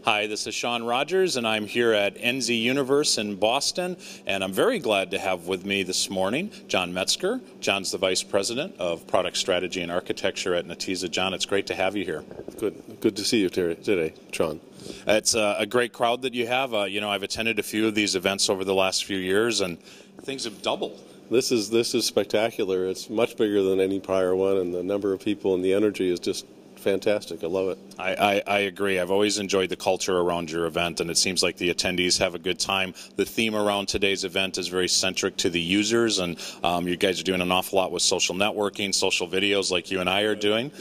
Hi, this is Sean Rogers, and I'm here at NZ Universe in Boston, and I'm very glad to have with me this morning John Metzger. John's the Vice President of Product Strategy and Architecture at Netezza. John, it's great to have you here. Good to see you today, Sean. It's a great crowd that you have. I've attended a few of these events over the last few years, and things have doubled. This is spectacular. It's much bigger than any prior one, and the number of people and the energy is just fantastic. I love it. I agree. I've always enjoyed the culture around your event, and it seems like the attendees have a good time. The theme around today's event is very centric to the users, and you guys are doing an awful lot with social networking, social videos like you and I are doing.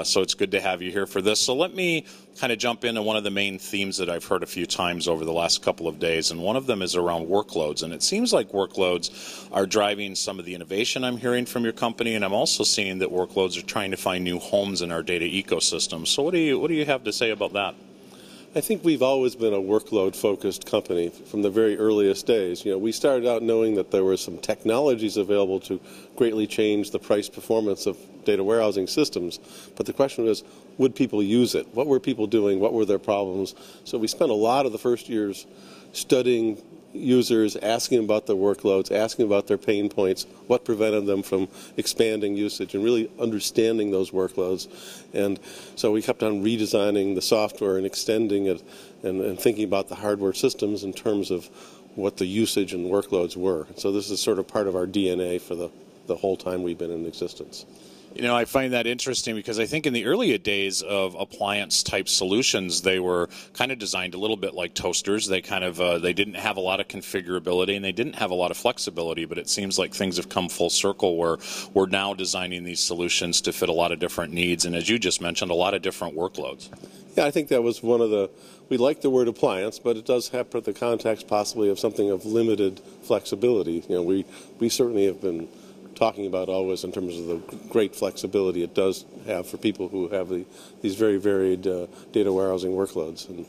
So it's good to have you here for this. So let me kind of jump into one of the main themes that I've heard a few times over the last couple of days, and one of them is around workloads. And it seems like workloads are driving some of the innovation I'm hearing from your company, and I'm also seeing that workloads are trying to find new homes in our data ecosystem. So what do you have to say about that? I think we've always been a workload-focused company from the very earliest days. We started out knowing that there were some technologies available to greatly change the price performance of data warehousing systems. But the question was, would people use it? What were people doing? What were their problems? So we spent a lot of the first years studying users, asking about their workloads, asking about their pain points, what prevented them from expanding usage, and really understanding those workloads. And so we kept on redesigning the software and extending it and thinking about the hardware systems in terms of what the usage and workloads were. So this is sort of part of our DNA for the whole time we've been in existence. I find that interesting because I think in the earlier days of appliance-type solutions, they were kind of designed a little bit like toasters. They they didn't have a lot of configurability and they didn't have a lot of flexibility. But it seems like things have come full circle where we're now designing these solutions to fit a lot of different needs and, as you just mentioned, a lot of different workloads. Yeah, I think that was one of the. We like the word appliance, but it does have the context possibly of something of limited flexibility. We certainly have been talking about always in terms of the great flexibility it does have for people who have these very varied data warehousing workloads. And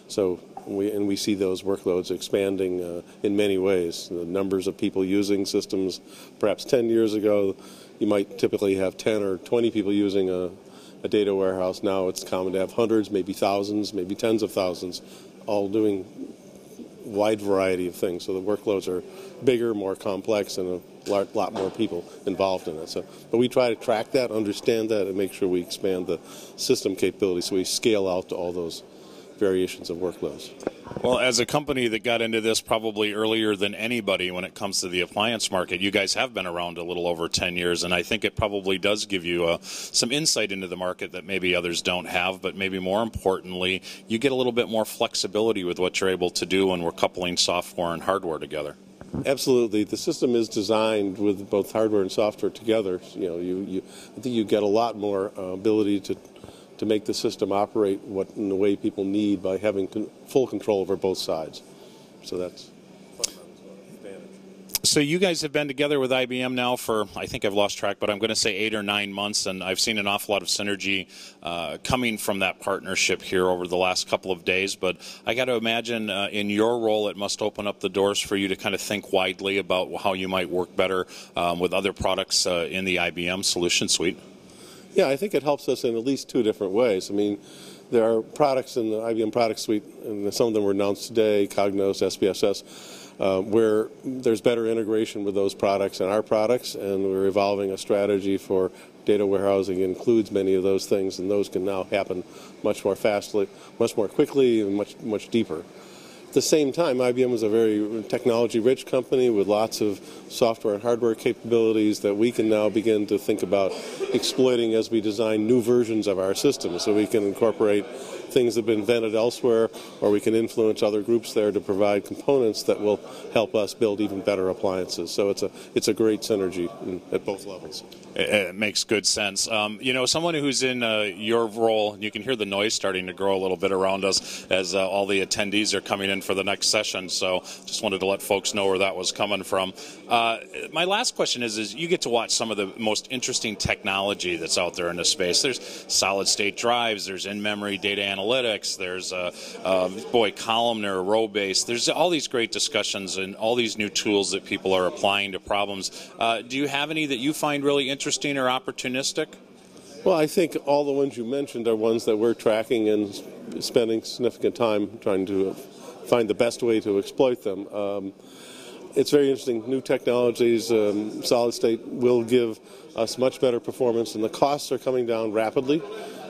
so we see those workloads expanding in many ways. The numbers of people using systems, perhaps 10 years ago, you might typically have 10 or 20 people using a data warehouse. Now it's common to have hundreds, maybe thousands, maybe tens of thousands, all doing wide variety of things. So the workloads are bigger, more complex, and a lot more people involved in it. But we try to track that, understand that, and make sure we expand the system capability so we scale out to all those variations of workloads. Well, as a company that got into this probably earlier than anybody when it comes to the appliance market, you guys have been around a little over 10 years, and I think it probably does give you some insight into the market that maybe others don't have, but maybe more importantly, you get a little bit more flexibility with what you're able to do when we're coupling software and hardware together. Absolutely. The system is designed with both hardware and software together. I think you get a lot more ability to make the system operate in the way people need by having full control over both sides. So that's advantage. So you guys have been together with IBM now for, I think I've lost track, but I'm going to say 8 or 9 months, and I've seen an awful lot of synergy coming from that partnership here over the last couple of days. But I got to imagine in your role it must open up the doors for you to kind of think widely about how you might work better with other products in the IBM solution suite. Yeah, I think it helps us in at least 2 different ways. I mean, there are products in the IBM product suite, and some of them were announced today, Cognos, SPSS, where there's better integration with those products and our products, and we're evolving a strategy for data warehousing that includes many of those things, and those can now happen much more fastly, much more quickly, and much deeper. At the same time, IBM is a very technology-rich company with lots of software and hardware capabilities that we can now begin to think about exploiting as we design new versions of our system. So we can incorporate things that have been invented elsewhere, or we can influence other groups there to provide components that will help us build even better appliances. So it's a great synergy at both levels. It makes good sense. Someone who's in your role, you can hear the noise starting to grow a little bit around us as all the attendees are coming in for the next session. So just wanted to let folks know where that was coming from. My last question is you get to watch some of the most interesting technology that's out there in this space. There's solid-state drives, there's in-memory data analytics, there's columnar, row-based. There's all these great discussions and all these new tools that people are applying to problems. Do you have any that you find really interesting or opportunistic? Well, I think all the ones you mentioned are ones that we're tracking and spending significant time trying to find the best way to exploit them. It's very interesting. New technologies, solid state will give us much better performance, and the costs are coming down rapidly.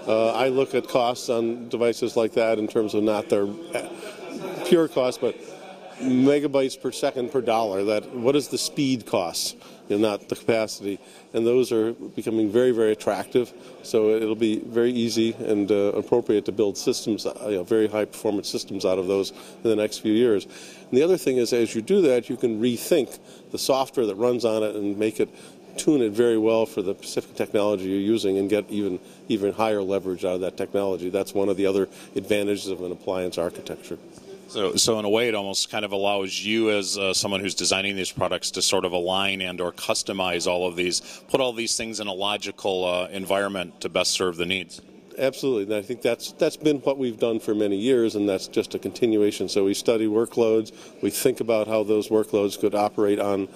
I look at costs on devices like that in terms of not their pure cost, but megabytes per second per dollar. What is the speed cost, not the capacity? And those are becoming very, very attractive. So it'll be very easy and appropriate to build systems, very high performance systems out of those in the next few years. And the other thing is, as you do that, you can rethink the software that runs on it and tune it very well for the specific technology you're using and get even higher leverage out of that technology. That's one of the other advantages of an appliance architecture. So in a way, it almost kind of allows you as someone who's designing these products to sort of align and or customize all of these, put all these things in a logical environment to best serve the needs. Absolutely, and I think that's been what we've done for many years, and that's just a continuation. So we study workloads, we think about how those workloads could operate on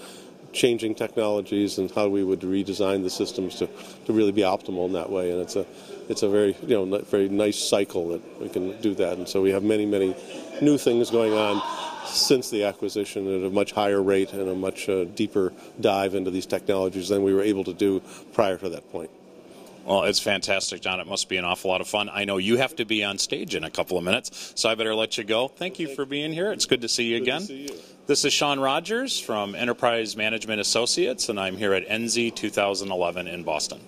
changing technologies and how we would redesign the systems to really be optimal in that way. And it's a very very nice cycle that we can do that. And so we have many new things going on since the acquisition at a much higher rate and a much deeper dive into these technologies than we were able to do prior to that point. Well, it's fantastic, John. It must be an awful lot of fun. I know you have to be on stage in a couple of minutes, so I better let you go. Thank you for being here. It's good to see you again. Good to see you. This is Sean Rogers from Enterprise Management Associates, and I'm here at NZ 2011 in Boston.